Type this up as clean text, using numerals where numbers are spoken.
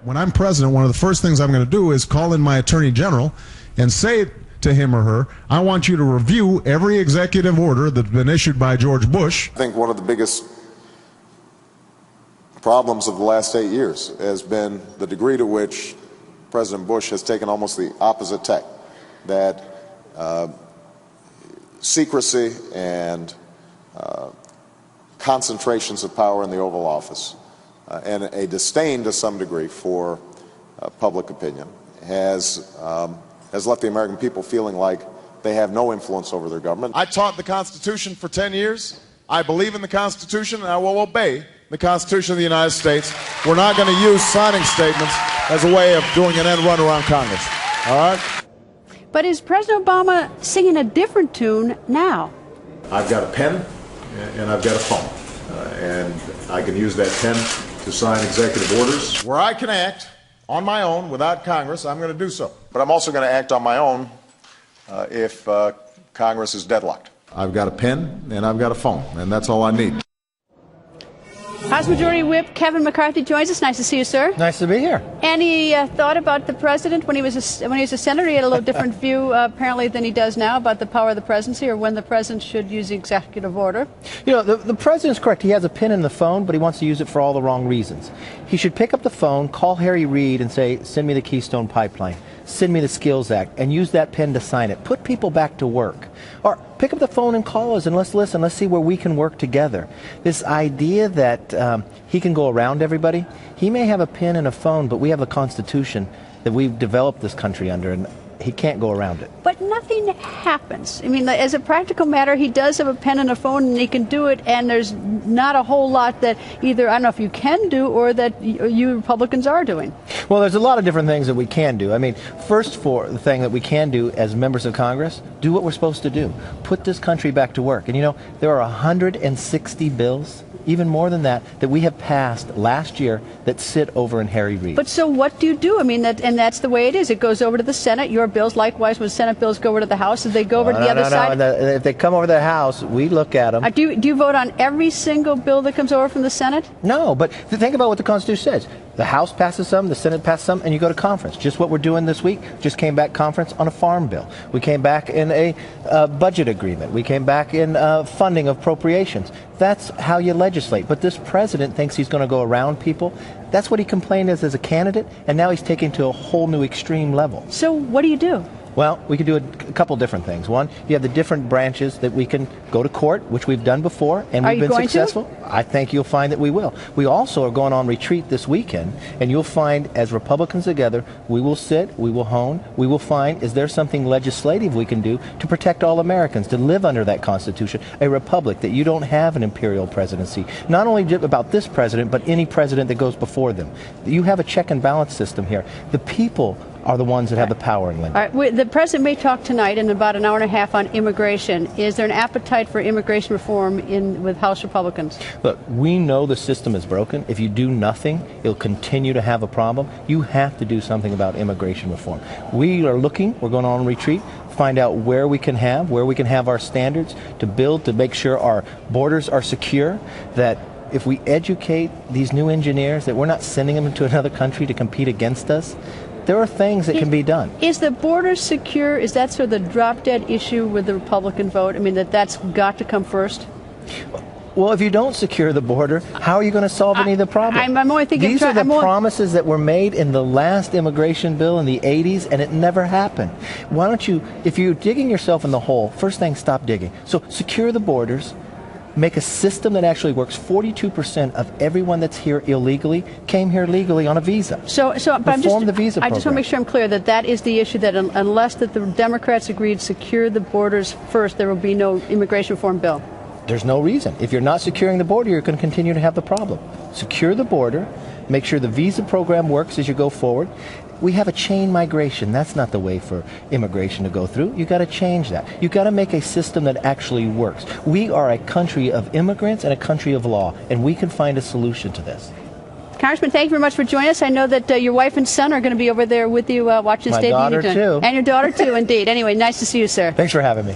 When I'm president, one of the first things I'm going to do is call in my attorney general and say to him or her, I want you to review every executive order that's been issued by George Bush. I think one of the biggest problems of the last 8 years has been the degree to which President Bush has taken almost the opposite tack, that secrecy and concentrations of power in the Oval Office and a disdain to some degree for public opinion has left the American people feeling like they have no influence over their government. I taught the Constitution for 10 years. I believe in the Constitution, and I will obey the Constitution of the United States. We're not going to use signing statements as a way of doing an end run around Congress. All right? But is President Obama singing a different tune now? I've got a pen and I've got a phone. And I can use that pen to sign executive orders. Where I can act on my own without Congress, I'm going to do so. But I'm also going to act on my own if Congress is deadlocked. I've got a pen and I've got a phone, and that's all I need. House Majority Whip Kevin McCarthy joins us. Nice to see you, sir. Nice to be here. Any thought about the president when he was a senator? He had a little different view, apparently, than he does now about the power of the presidency or when the president should use the executive order. You know, the president's correct. He has a pin in the phone, but he wants to use it for all the wrong reasons. He should pick up the phone, call Harry Reid, and say, "Send me the Keystone Pipeline. Send me the Skills Act," and use that pen to sign it. Put people back to work. Or pick up the phone and call us and let's listen. Let's see where we can work together. This idea that he can go around everybody, he may have a pen and a phone, but we have a Constitution that we've developed this country under, and he can't go around it. But nothing happens. I mean, as a practical matter, he does have a pen and a phone, and he can do it, and there's not a whole lot that either, I don't know if you can do, or that you Republicans are doing. Well, there's a lot of different things that we can do. I mean, first for the thing that we can do as members of Congress, do what we're supposed to do. Put this country back to work. And you know, there are 160 bills, even more than that, that we have passed last year that sit over in Harry Reid. But so what do you do? I mean, and that's the way it is. It goes over to the Senate. Your bills, likewise, when Senate bills go over to the House, do they go over to the other side? No. If they come over to the House, we look at them. Do you vote on every single bill that comes over from the Senate? No, but think about what the Constitution says. The House passes some, the Senate passes some, and you go to conference. Just what we're doing this week. Just came back conference on a farm bill. We came back in a budget agreement. We came back in funding of appropriations. That's how you legislate. But this president thinks he's going to go around people. That's what he complained as a candidate, and now he's taking to a whole new extreme level. So what do you do? Well, we can do a couple different things. One, you have the different branches that we can go to court, which we've done before, and we've been successful. I think you'll find that we will. We also are going on retreat this weekend, and you'll find as Republicans together, we will sit, we will hone, we will find, is there something legislative we can do to protect all Americans, to live under that Constitution, a republic, that you don't have an imperial presidency. Not only about this president, but any president that goes before them. You have a check and balance system here. The people are the ones that have the power in limit. All right. The president may talk tonight in about an hour and a half on immigration. Is there an appetite for immigration reform with House Republicans? Look, we know the system is broken. If you do nothing, it'll continue to have a problem. You have to do something about immigration reform. We are looking, we're going on retreat, find out where we can have our standards to build, to make sure our borders are secure, that if we educate these new engineers, that we're not sending them into another country to compete against us. There are things that can be done. Is the border secure? Is that sort of the drop-dead issue with the Republican vote? I mean, that's got to come first? Well, if you don't secure the border, how are you going to solve any of the problems? I'm only thinking... These are the promises that were made in the last immigration bill in the 80s, and it never happened. Why don't you, if you're digging yourself in the hole, first thing, stop digging. So secure the borders. Make a system that actually works. 42% of everyone that's here illegally came here legally on a visa. But reform the visa program. I just want to make sure I'm clear that is the issue, that unless the Democrats agreed to secure the borders first, there will be no immigration reform bill. There's no reason. If you're not securing the border, you're going to continue to have the problem. Secure the border. Make sure the visa program works as you go forward. We have a chain migration. That's not the way for immigration to go through. You've got to change that. You've got to make a system that actually works. We are a country of immigrants and a country of law, and we can find a solution to this. Congressman, thank you very much for joining us. I know that your wife and son are going to be over there with you watching the State of the Union. My daughter, too. And your daughter, too, indeed. Anyway, nice to see you, sir. Thanks for having me.